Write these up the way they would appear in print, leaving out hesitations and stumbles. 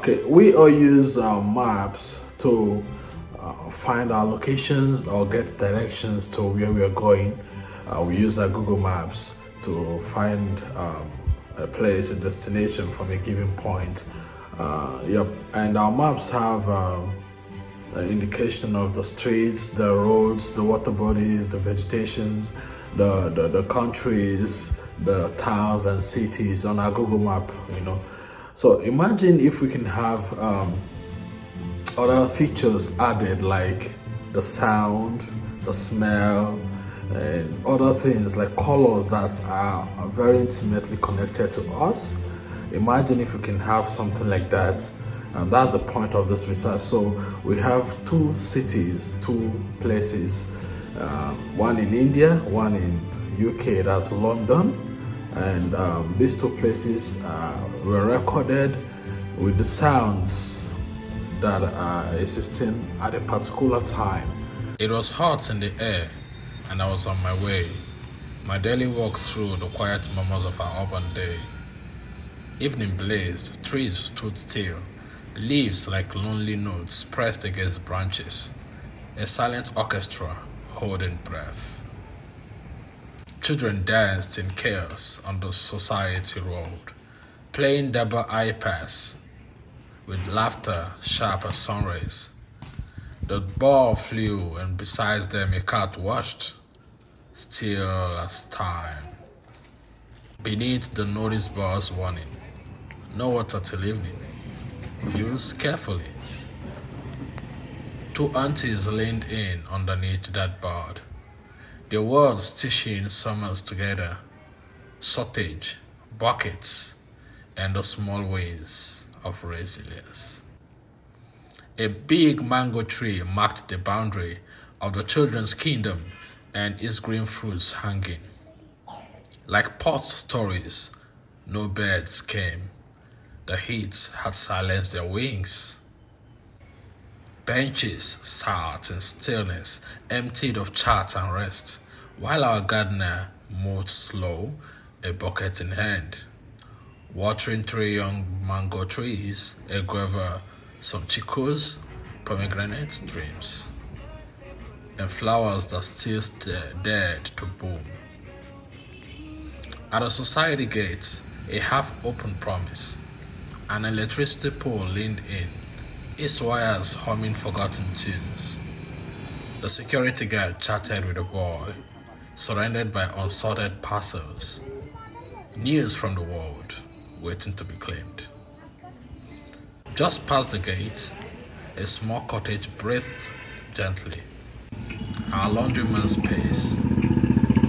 Okay, we all use maps to find our locations or get directions to where we are going. We use our Google Maps to find a place, a destination from a given point. Yep, and our maps have an indication of the streets, the roads, the water bodies, the vegetations, the countries, the towns and cities on our Google Map, you know. So imagine if we can have other features added like the sound, the smell, and other things like colors that are very intimately connected to us. Imagine if we can have something like that. And that's the point of this research. So we have two cities, two places, one in India, one in UK, that's London. And these two places were recorded with the sounds that are existing at a particular time. It was hot in the air, and I was on my way. My daily walk through the quiet murmurs of our urban day. Evening blazed, trees stood still, leaves like lonely notes pressed against branches, a silent orchestra holding breath. Children danced in chaos on the society road, playing double iPads with laughter sharp as sunrays. The ball flew, and beside them a cat watched, still as time. Beneath the notice board's warning, no water till evening, use carefully. Two aunties leaned in underneath that board, their words stitching summers together, shortage, buckets, and the small ways of resilience. A big mango tree marked the boundary of the children's kingdom, and its green fruits hanging. Like past stories, no birds came. The heat had silenced their wings. Benches sat in stillness, emptied of chat and rest, while our gardener moved slow, a bucket in hand, watering three young mango trees, a guava, some chicos, pomegranate dreams, and flowers that still dared to bloom. At the society gate, a half-open promise, an electricity pole leaned in, its wires humming forgotten tunes. The security guard chatted with a boy, surrounded by unsorted parcels, news from the world waiting to be claimed. Just past the gate, a small cottage breathed gently. Our laundryman's pace,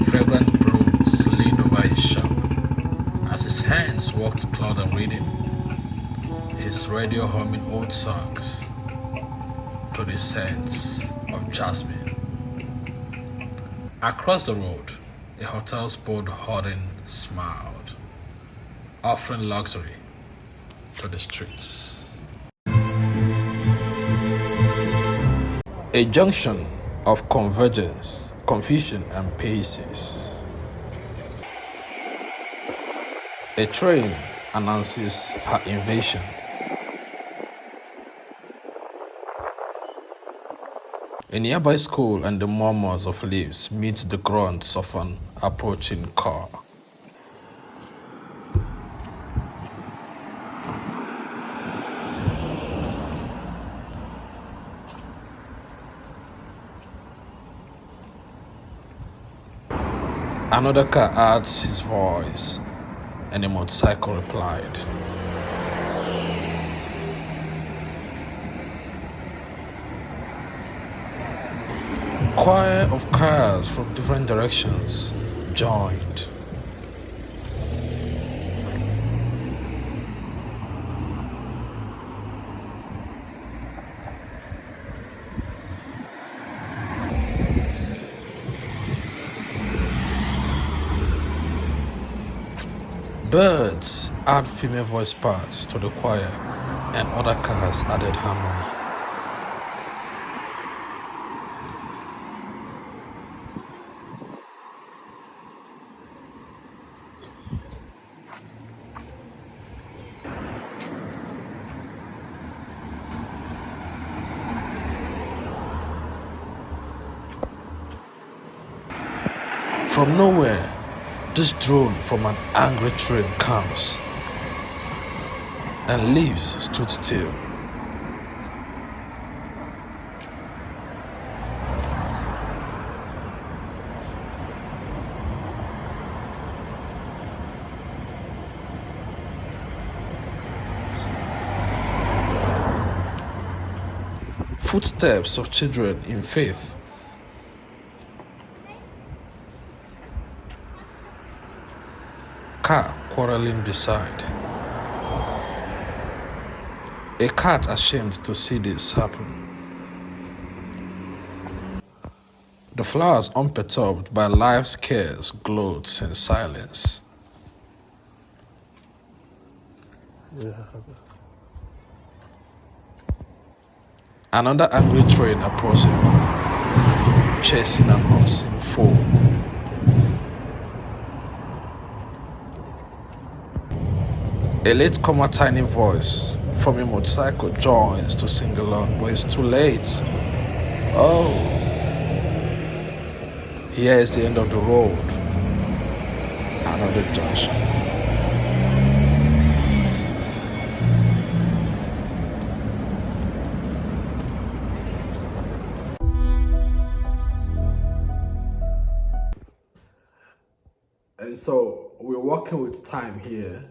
fragrant brooms leaned over his shop as his hands worked cloth and reading, his radio humming old songs to the scents of jasmine. Across the road, a hotel's board hoarding smiled, offering luxury to the streets. A junction of convergence, confusion, and paces. A train announces her invasion. A nearby school and the murmurs of leaves meet the grunts of an approaching car. Another car adds his voice, and a motorcycle replied. Choir of cars from different directions joined. Birds add female voice parts to the choir, and other cars added harmony. From nowhere, this drone from an angry train comes, and leaves stood still. Footsteps of children in faith. Car quarreling beside. A cat ashamed to see this happen. The flowers unperturbed by life's cares glowed in silence. Another angry train approaching, chasing an unseen foe. A latecomer tiny voice from a motorcycle joins to sing along, but it's too late. Oh, here is the end of the road. Another junction. And so we're working with time here.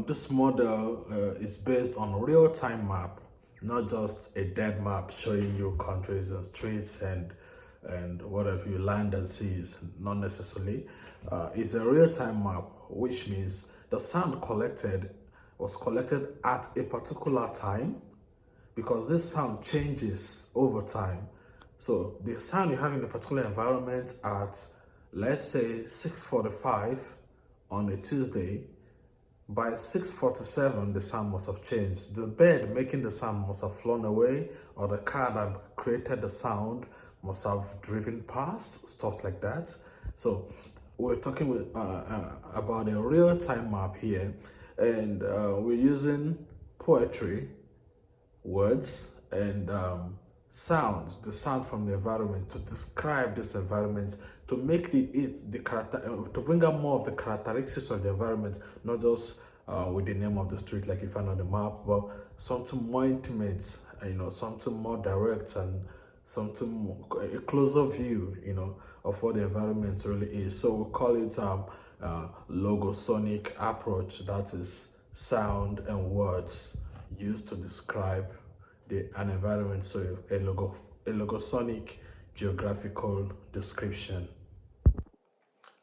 This model is based on a real-time map, not just a dead map showing you countries and streets and whatever you land and seas, not necessarily. It's a real-time map, which means the sound was collected at a particular time, because this sound changes over time. So the sound you have in a particular environment at, let's say, 6:45 on a Tuesday, by 6:47 the sound must have changed. The bird making the sound must have flown away, or the car that created the sound must have driven past, stuff like that. So we're talking about a real-time map here, and we're using poetry, words, and sounds, the sound from the environment, to describe this environment, to make to bring out more of the characteristics of the environment, not just with the name of the street like you find on the map, but something more intimate, something more direct, and a closer view, of what the environment really is. So we call it logosonic approach. That is sound and words used to describe an environment. So a logosonic geographical description.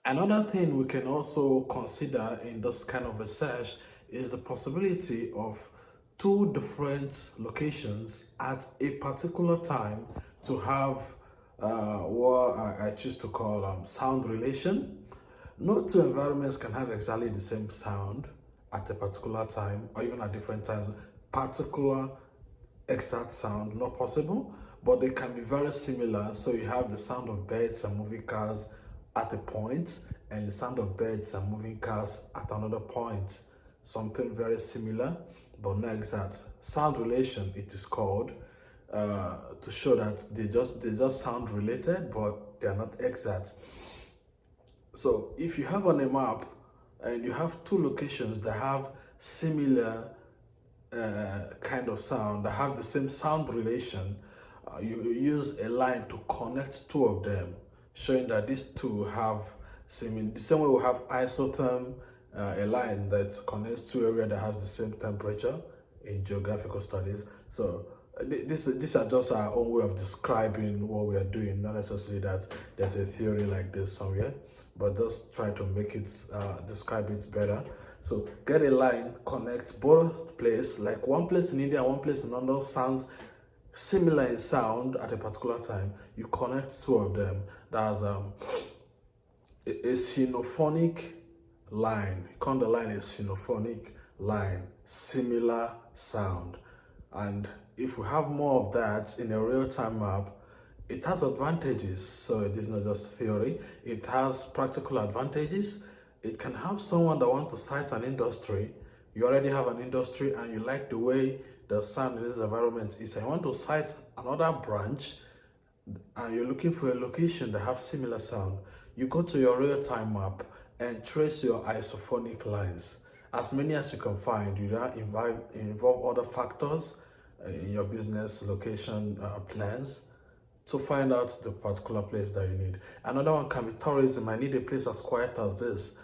Another thing we can also consider in this kind of research is the possibility of two different locations at a particular time to have what I choose to call sound relation. No two environments can have exactly the same sound at a particular time, or even at different times. Particular exact sound, not possible, but they can be very similar. So you have the sound of birds and moving cars at a point, and the sound of birds and moving cars at another point. Something very similar, but not exact. Sound relation, it is called, to show that they just sound related, but they are not exact. So if you have on a map and you have two locations that have similar kind of sound, that have the same sound relation, you use a line to connect two of them, showing that these two have the same way we have isotherm, a line that connects two areas that have the same temperature in geographical studies. So these are just our own way of describing what we are doing, not necessarily that there's a theory like this somewhere, but just try to make it describe it better. So get a line, connect both places, like one place in India and one place in London sounds similar in sound at a particular time. You connect two of them. That's a sinophonic line. You call the line a sinophonic line, similar sound. And if we have more of that in a real-time map, it has advantages. So it is not just theory, it has practical advantages. It can help someone that wants to cite an industry. You already have an industry and you like the way the sound in this environment is. I want to cite another branch and you're looking for a location that have similar sound. you go to your real-time map and trace your isophonic lines. As many as you can find. You don't involve other factors in your business location plans to find out the particular place that you need. Another one can be tourism. I need a place as quiet as this.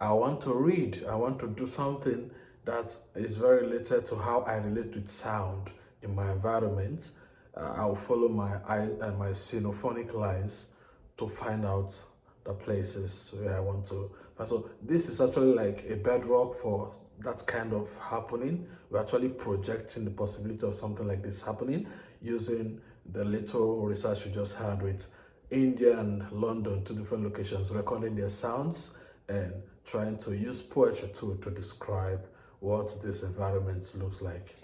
I want to read. I want to do something that is very related to how I relate with sound in my environment. I'll follow my sinophonic lines to find out the places where I want to. So this is actually like a bedrock for that kind of happening. We're actually projecting the possibility of something like this happening using the little research we just had with India and London, two different locations, recording their sounds and trying to use poetry to describe what this environment looks like.